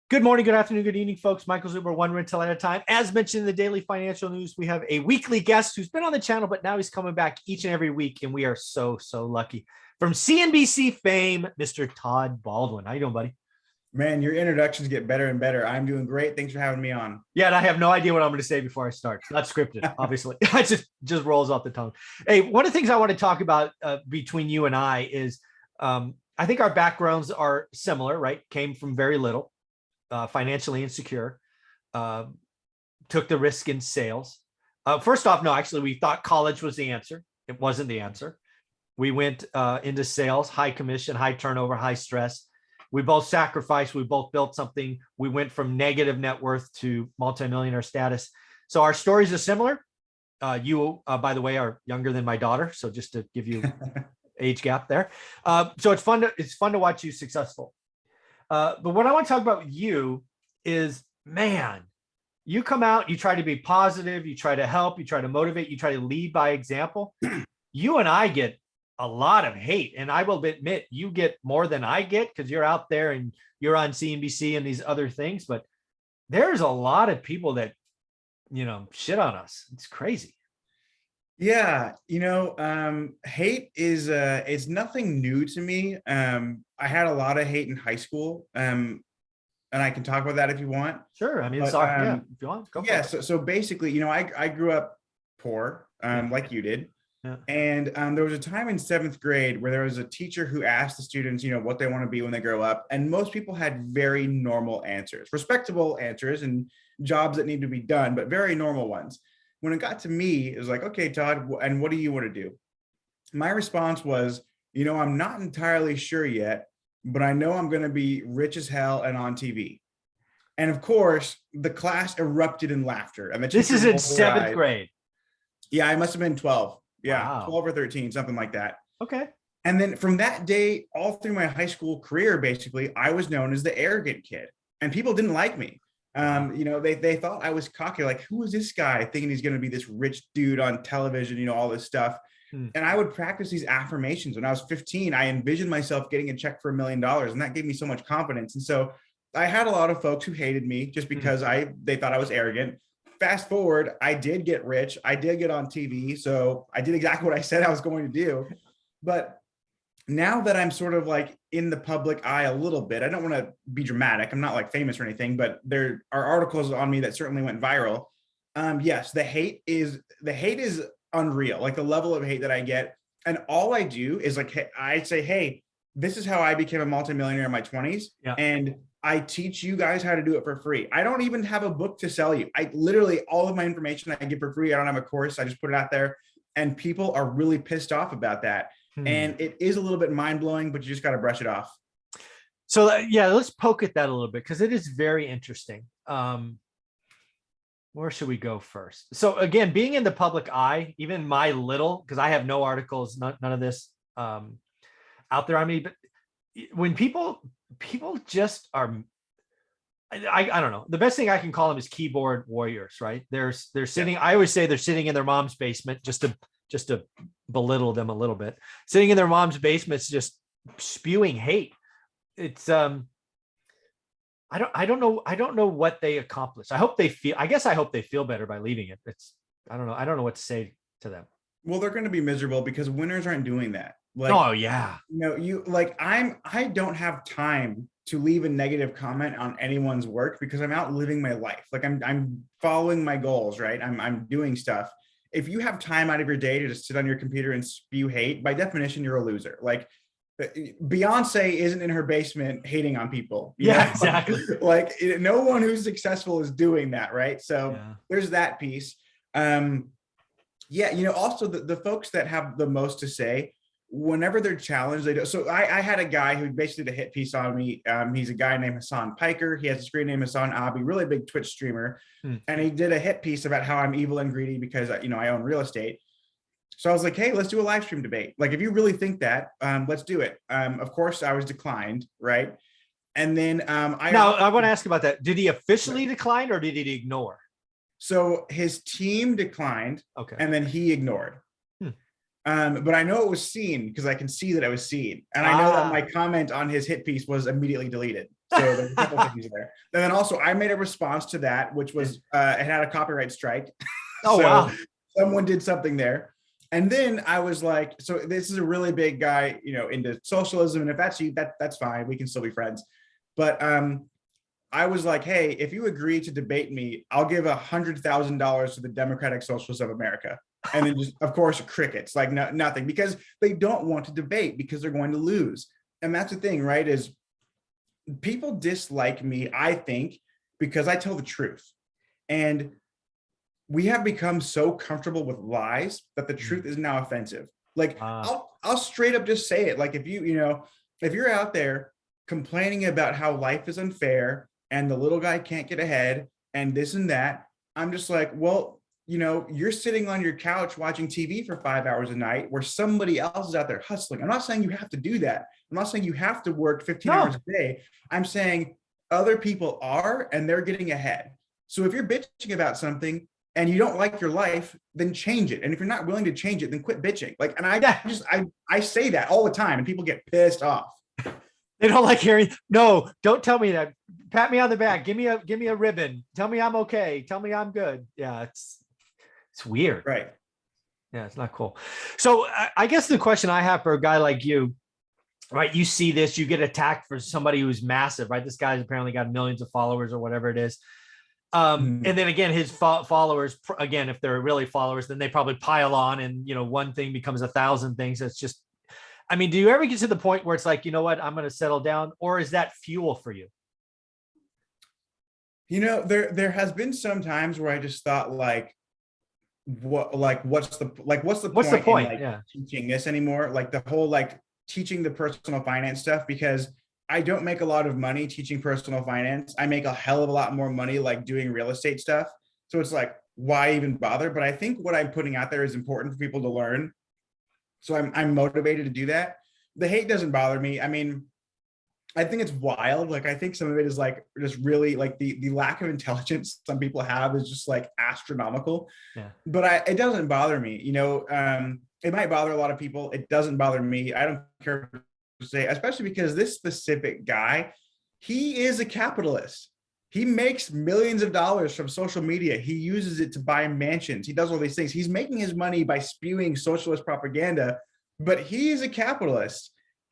Good morning, good afternoon, good evening, folks. Michael Zuber, one rental at a time. As mentioned in the daily financial news, we have a weekly guest who's been on the channel, but now he's coming back each and every week, and we are so lucky. From CNBC fame, Mr. Todd Baldwin. How you doing, buddy? Man, your introductions get better and better. I'm doing great. Thanks for having me on. Yeah, and I have no idea what I'm going to say before I start. It's not scripted, obviously. It just rolls off the tongue. Hey, one of the things I want to talk about between you and I is I think our backgrounds are similar, right? Came from very little. Financially insecure, took the risk in sales. First off, no, actually, we thought college was the answer. It wasn't the answer. We went into sales, high commission, high turnover, high stress. We both sacrificed. We both built something. We went from negative net worth to multimillionaire status. So our stories are similar. You, by the way, are younger than my daughter. So just to give you age gap there. So it's fun to watch you successful. But what I want to talk about with you is, man, you come out, you try to be positive, you try to help, you try to motivate, you try to lead by example. You and I get a lot of hate, and I will admit you get more than I get because you're out there and you're on CNBC and these other things. But there's a lot of people that, shit on us. It's crazy. Yeah, hate is it's nothing new to me. I had a lot of hate in high school, and I can talk about that if you want. Sure. I mean, sorry, yeah, if you want, go for it. So basically, I grew up poor, like you did. Yeah. And there was a time in 7th grade where there was a teacher who asked the students, what they want to be when they grow up. And most people had very normal answers, respectable answers and jobs that need to be done, but very normal ones. When it got to me, it was like, okay, Todd, and what do you want to do? My response was, I'm not entirely sure yet, but I know I'm going to be rich as hell and on TV. And of course, the class erupted in laughter. And this is in 7th grade. Yeah, I must have been 12. Yeah, wow. 12 or 13, something like that. Okay. And then from that day, all through my high school career, basically, I was known as the arrogant kid, and people didn't like me. They thought I was cocky, like, who is this guy thinking he's going to be this rich dude on television, all this stuff. And I would practice these affirmations. When I was 15, I envisioned myself getting a check for $1 million, and that gave me so much confidence. And so I had a lot of folks who hated me just because they thought I was arrogant. Fast forward, I did get rich. I did get on TV. So I did exactly what I said I was going to do. But now that I'm sort of like in the public eye a little bit, I don't want to be dramatic. I'm not like famous or anything, but there are articles on me that certainly went viral. Yes, the hate is unreal. Like the level of hate that I get. And all I do is like, I say, hey, this is how I became a multimillionaire in my 20s. Yeah. And I teach you guys how to do it for free. I don't even have a book to sell you. I literally, all of my information I give for free. I don't have a course. I just put it out there, and people are really pissed off about that. And it is a little bit mind blowing, but you just got to brush it off. So yeah, let's poke at that a little bit, because it is very interesting. Where should we go first? So again, being in the public eye, even my little, because I have no articles, none of this out there on me, but when people just are, I don't know, the best thing I can call them is keyboard warriors, right? They're sitting, I always say they're sitting in their mom's basement, just to belittle them a little bit, sitting in their mom's basements, just spewing hate. It's I don't know what they accomplish. I hope they feel better by leaving it. I don't know what to say to them. Well, they're going to be miserable because winners aren't doing that. Like, oh yeah. I don't have time to leave a negative comment on anyone's work because I'm out living my life. Like I'm following my goals, right? I'm doing stuff. If you have time out of your day to just sit on your computer and spew hate, by definition, you're a loser. Like Beyonce isn't in her basement hating on people. Yeah, exactly. Like no one who's successful is doing that, right? So there's that piece. Also the folks that have the most to say, whenever they're challenged, they do. So I had a guy who basically did a hit piece on me. He's a guy named Hassan Piker. He has a screen name Hassan Abi, really big Twitch streamer. And he did a hit piece about how I'm evil and greedy because, I own real estate. So I was like, hey, let's do a live stream debate. Like, if you really think that, let's do it. Of course, I was declined, right? And then I want to ask about that. Did he officially decline or did he ignore? So his team declined, okay, and then he ignored. But I know it was seen because I can see that it was seen. And I know that my comment on his hit piece was immediately deleted. So there's a couple things there. And then also I made a response to that, which was it had a copyright strike. Oh, So wow. someone did something there. And then I was like, so this is a really big guy, you know, into socialism. And if that's you, that's fine. We can still be friends. But I was like, hey, if you agree to debate me, I'll give $100,000 to the Democratic Socialists of America. And then just, of course, crickets, like nothing, because they don't want to debate because they're going to lose. And that's the thing, right? Is people dislike me, I think, because I tell the truth. And we have become so comfortable with lies that the truth is now offensive. Like I'll straight up just say it. Like if if you're out there complaining about how life is unfair and the little guy can't get ahead and this and that, I'm just like, well, you're sitting on your couch watching TV for 5 hours a night where somebody else is out there hustling. I'm not saying you have to do that. I'm not saying you have to work 15 hours a day. I'm saying other people are, and they're getting ahead. So if you're bitching about something and you don't like your life, then change it. And if you're not willing to change it, then quit bitching. Like, and I say that all the time and people get pissed off. They don't like hearing, no, don't tell me that. Pat me on the back. Give me a ribbon. Tell me I'm okay. Tell me I'm good. Yeah, it's weird. Right. Yeah, it's not cool. So I guess the question I have for a guy like you, right? You see this, you get attacked for somebody who's massive, right? This guy's apparently got millions of followers or whatever it is. And then again, his followers, again, if they're really followers, then they probably pile on and, one thing becomes 1,000 things. It's just, I mean, do you ever get to the point where it's like, you know what, I'm going to settle down, or is that fuel for you? There has been some times where I just thought what's the point in teaching this anymore? Like the whole, teaching the personal finance stuff, because I don't make a lot of money teaching personal finance. I make a hell of a lot more money doing real estate stuff. So it's like, why even bother? But I think what I'm putting out there is important for people to learn. So I'm motivated to do that. The hate doesn't bother me. I mean, I think it's wild. I think some of it is just really the lack of intelligence some people have is just astronomical. Yeah. But it doesn't bother me. It might bother a lot of people. It doesn't bother me. I don't care to say, especially because this specific guy, he is a capitalist. He makes millions of dollars from social media. He uses it to buy mansions. He does all these things. He's making his money by spewing socialist propaganda, but he is a capitalist.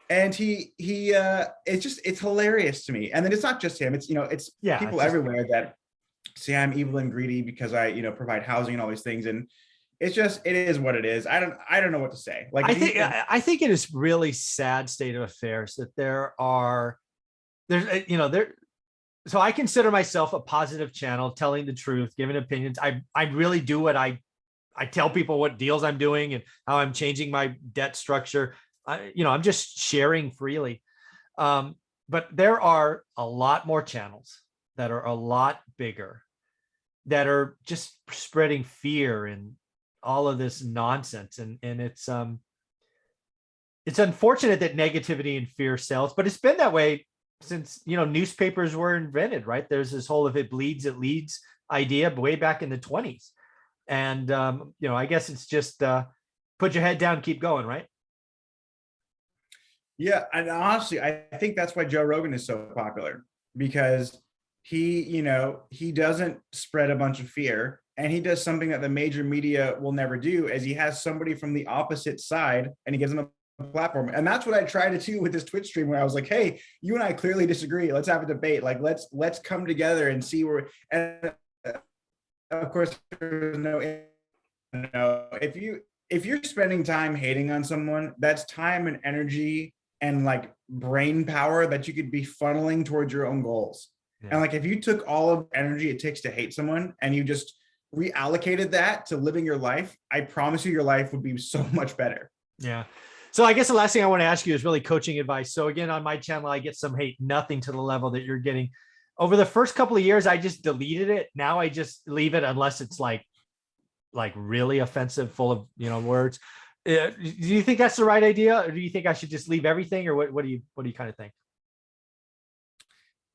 And it's hilarious to me. And then it's not just him. It's people everywhere that say I'm evil and greedy because I provide housing and all these things. And it is what it is. I don't know what to say. I think it is really sad state of affairs that so I consider myself a positive channel, telling the truth, giving opinions. I really do what I tell people what deals I'm doing and how I'm changing my debt structure. I'm just sharing freely. But there are a lot more channels that are a lot bigger, that are just spreading fear and all of this nonsense. And it's unfortunate that negativity and fear sells, but it's been that way since, newspapers were invented, right? There's this whole, if it bleeds, it leads idea way back in the 1920s. And, I guess it's just put your head down, keep going, right? Yeah, and honestly, I think that's why Joe Rogan is so popular, because he doesn't spread a bunch of fear, and he does something that the major media will never do, as he has somebody from the opposite side and he gives them a platform. And that's what I try to do with this Twitch stream, where I was like, hey, you and I clearly disagree. Let's have a debate. Let's come together and see where, and of course, there's no, if you're spending time hating on someone, that's time and energy and brain power that you could be funneling towards your own goals. Yeah. And if you took all of the energy it takes to hate someone and you just reallocated that to living your life, I promise you your life would be so much better. Yeah. So I guess the last thing I want to ask you is really coaching advice. So again, on my channel, I get some hate, nothing to the level that you're getting. Over the first couple of years, I just deleted it. Now I just leave it unless it's really offensive, full of, words. Do you think that's the right idea, or do you think I should just leave everything, or what do you kind of think?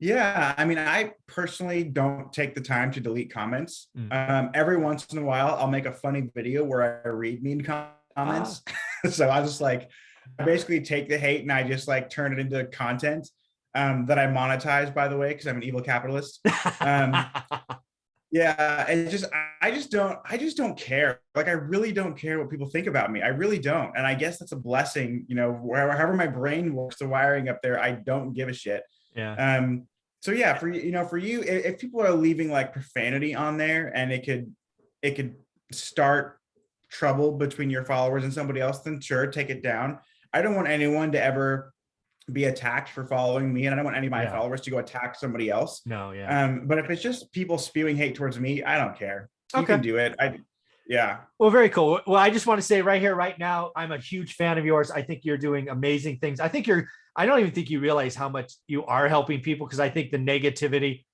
Yeah, I mean, I personally don't take the time to delete comments. Every once in a while, I'll make a funny video where I read mean comments. So I just like, I basically take the hate and I just like turn it into content that I monetize, by the way, because I'm an evil capitalist. Um, yeah, and I just don't care. Like, I really don't care what people think about me. I really don't. And I guess that's a blessing, you know, however my brain works, the wiring up there, I don't give a shit. Yeah. So yeah, for you know, for you, if people are leaving like profanity on there and it could start trouble between your followers and somebody else, then sure, take it down. I don't want anyone to ever be attacked for following me, and I don't want any of my Yeah. followers to go attack somebody else. No, yeah. But if it's just people spewing hate towards me, I don't care. You Okay. can do it. Yeah. Well, very cool. Well, I just want to say right here, right now, I'm a huge fan of yours. I think you're doing amazing things. I don't even think you realize how much you are helping people, because I think the negativity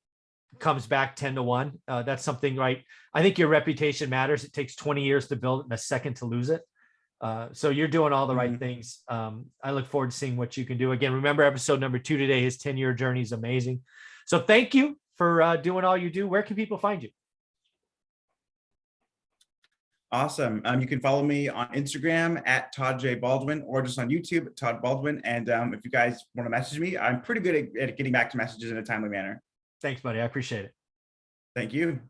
comes back 10 to 1. That's something, right? I think your reputation matters. It takes 20 years to build it and a second to lose it. So you're doing all the right things. I look forward to seeing what you can do. Again, remember episode number 2 today, his 10-year journey is amazing. So thank you for doing all you do. Where can people find you? Awesome. You can follow me on Instagram at Todd J. Baldwin, or just on YouTube at Todd Baldwin. And if you guys want to message me, I'm pretty good at getting back to messages in a timely manner. Thanks, buddy. I appreciate it. Thank you.